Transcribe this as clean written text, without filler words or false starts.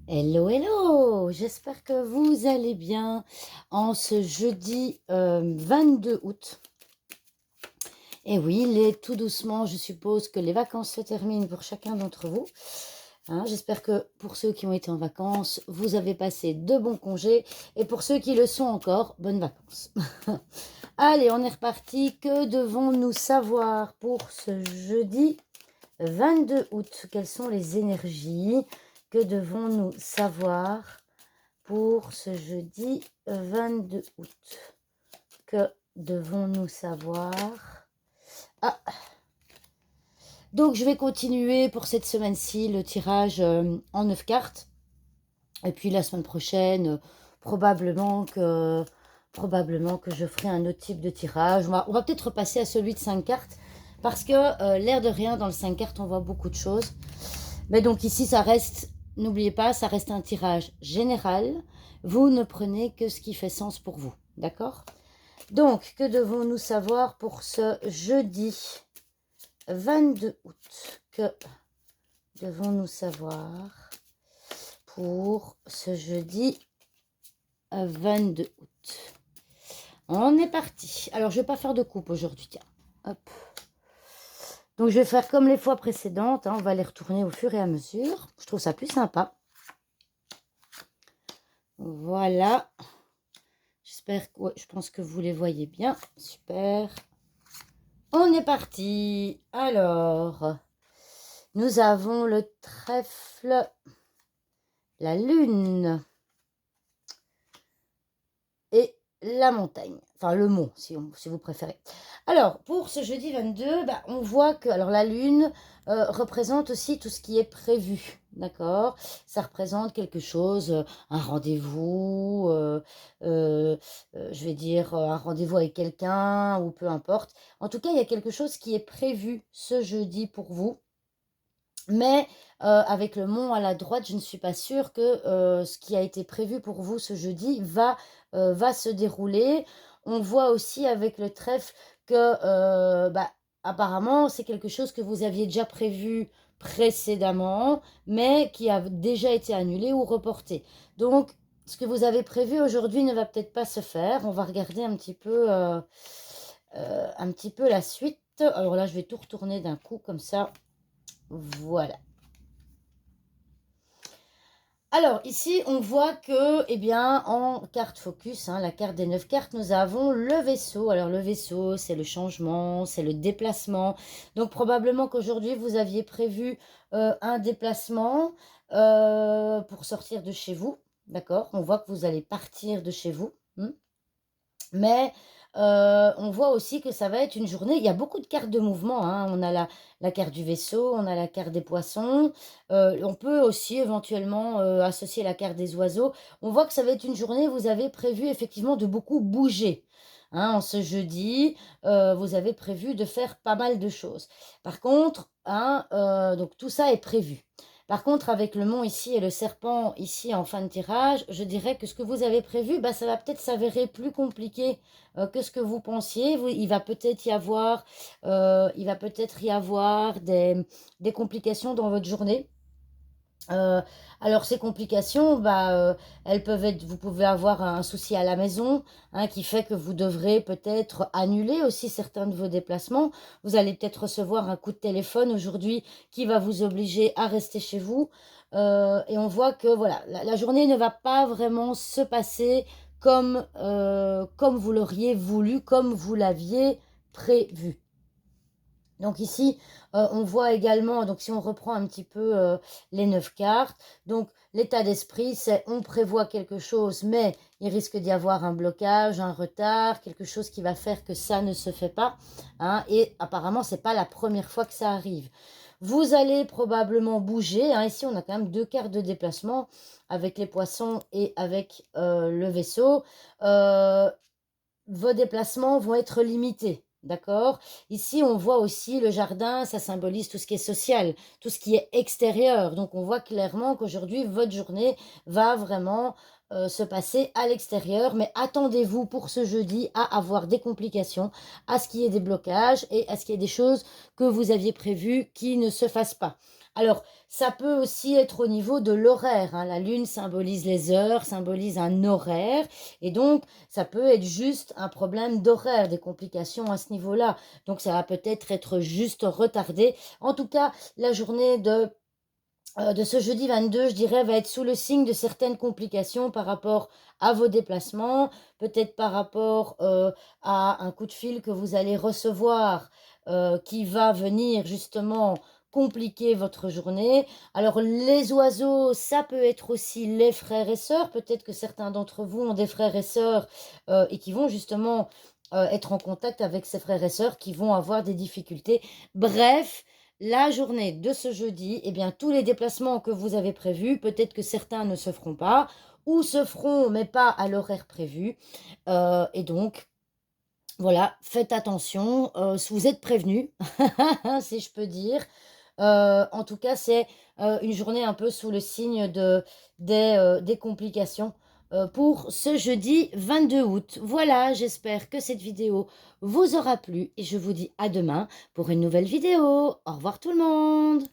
Hello, hello! J'espère que vous allez bien en ce jeudi 22 août. Et oui, tout doucement, je suppose que les vacances se terminent pour chacun d'entre vous. Hein, j'espère que pour ceux qui ont été en vacances, vous avez passé de bons congés. Et pour ceux qui le sont encore, bonnes vacances. Allez, on est reparti. Que devons-nous savoir pour ce jeudi 22 août? Quelles sont les énergies? Que devons-nous savoir pour ce jeudi 22 août? Que devons-nous savoir? Ah, donc je vais continuer pour cette semaine-ci le tirage en 9 cartes. Et puis la semaine prochaine, probablement que je ferai un autre type de tirage. On va peut-être repasser à celui de 5 cartes. Parce que l'air de rien, dans le 5 cartes, on voit beaucoup de choses. Mais donc ici, ça reste, n'oubliez pas, ça reste un tirage général. Vous ne prenez que ce qui fait sens pour vous. D'accord? Donc, que devons-nous savoir pour ce jeudi 22 août? Que devons-nous savoir pour ce jeudi 22 août? On est parti. Alors, je ne vais pas faire de coupe aujourd'hui. Tiens, hop. Donc, je vais faire comme les fois précédentes. On va les retourner au fur et à mesure. Je trouve ça plus sympa. Voilà. J'espère que... Ouais, je pense que vous les voyez bien. Super. On est parti. Alors, nous avons le trèfle, la lune et la montagne. Enfin, le mont, si vous préférez. Alors, pour ce jeudi 22, on voit que la lune représente aussi tout ce qui est prévu. D'accord? Ça représente quelque chose, un rendez-vous, je vais dire un rendez-vous avec quelqu'un ou peu importe. En tout cas, il y a quelque chose qui est prévu ce jeudi pour vous. Mais avec le mont à la droite, je ne suis pas sûre que ce qui a été prévu pour vous ce jeudi va se dérouler. On voit aussi avec le trèfle que apparemment c'est quelque chose que vous aviez déjà prévu précédemment, mais qui a déjà été annulé ou reporté. Donc, ce que vous avez prévu aujourd'hui ne va peut-être pas se faire. On va regarder un petit peu la suite. Alors là, je vais tout retourner d'un coup comme ça. Voilà. Alors, ici, on voit que, eh bien, en carte focus, la carte des 9 cartes, nous avons le vaisseau. Alors, le vaisseau, c'est le changement, c'est le déplacement. Donc, probablement qu'aujourd'hui, vous aviez prévu un déplacement pour sortir de chez vous. D'accord? On voit que vous allez partir de chez vous. Mais on voit aussi que ça va être une journée, il y a beaucoup de cartes de mouvement, on a la carte du vaisseau, on a la carte des poissons, on peut aussi éventuellement associer la carte des oiseaux. On voit que ça va être une journée, vous avez prévu effectivement de beaucoup bouger. En ce jeudi, vous avez prévu de faire pas mal de choses. Par contre, donc tout ça est prévu. Par contre, avec le mont ici et le serpent ici en fin de tirage, je dirais que ce que vous avez prévu, ça va peut-être s'avérer plus compliqué que ce que vous pensiez. Il va peut-être y avoir, des complications dans votre journée. Alors ces complications, elles peuvent être, vous pouvez avoir un souci à la maison, qui fait que vous devrez peut-être annuler aussi certains de vos déplacements. Vous allez peut-être recevoir un coup de téléphone aujourd'hui qui va vous obliger à rester chez vous. Et on voit que voilà, la journée ne va pas vraiment se passer comme vous l'auriez voulu, comme vous l'aviez prévu. Donc ici, on voit également, donc si on reprend un petit peu les 9 cartes, donc l'état d'esprit, c'est on prévoit quelque chose, mais il risque d'y avoir un blocage, un retard, quelque chose qui va faire que ça ne se fait pas. Et apparemment, ce n'est pas la première fois que ça arrive. Vous allez probablement bouger. Ici, on a quand même 2 cartes de déplacement avec les poissons et avec le vaisseau. Vos déplacements vont être limités. D'accord? Ici, on voit aussi le jardin, ça symbolise tout ce qui est social, tout ce qui est extérieur. Donc, on voit clairement qu'aujourd'hui, votre journée va vraiment se passer à l'extérieur. Mais attendez-vous pour ce jeudi à avoir des complications, à ce qu'il y ait des blocages et à ce qu'il y ait des choses que vous aviez prévues qui ne se fassent pas. Alors, ça peut aussi être au niveau de l'horaire, hein. La lune symbolise les heures, symbolise un horaire. Et donc, ça peut être juste un problème d'horaire, des complications à ce niveau-là. Donc, ça va peut-être être juste retardé. En tout cas, la journée de ce jeudi 22, je dirais, va être sous le signe de certaines complications par rapport à vos déplacements, peut-être par rapport à un coup de fil que vous allez recevoir qui va venir justement compliquer votre journée. Alors les oiseaux, ça peut être aussi les frères et sœurs. Peut-être que certains d'entre vous ont des frères et sœurs et qui vont justement être en contact avec ces frères et sœurs qui vont avoir des difficultés. Bref, la journée de ce jeudi, eh bien, tous les déplacements que vous avez prévus, peut-être que certains ne se feront pas, ou se feront, mais pas à l'horaire prévu. Et donc, voilà, faites attention, vous êtes prévenus, si je peux dire. En tout cas, c'est une journée un peu sous le signe des complications pour ce jeudi 22 août. Voilà, j'espère que cette vidéo vous aura plu et je vous dis à demain pour une nouvelle vidéo. Au revoir tout le monde.